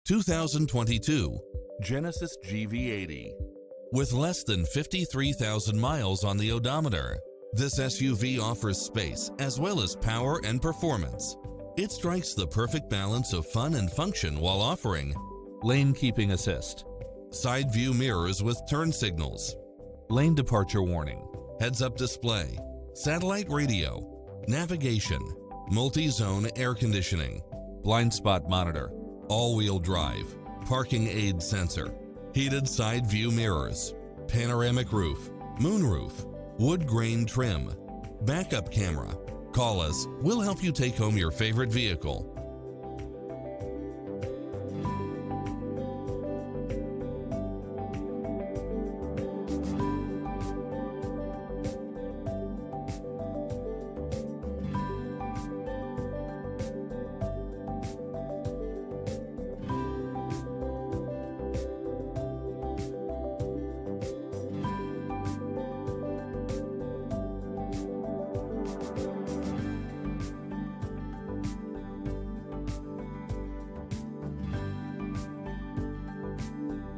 2022 Genesis GV80. With less than 53,000 miles on the odometer, this SUV offers space as well as power and performance. It strikes the perfect balance of fun and function while offering lane keeping assist, side view mirrors with turn signals, lane departure warning, heads-up display, satellite radio, navigation, multi-zone air conditioning, blind spot monitor, all-wheel drive, parking aid sensor, heated side view mirrors, panoramic roof, moonroof, wood grain trim, backup camera. Call us, we'll help you take home your favorite vehicle.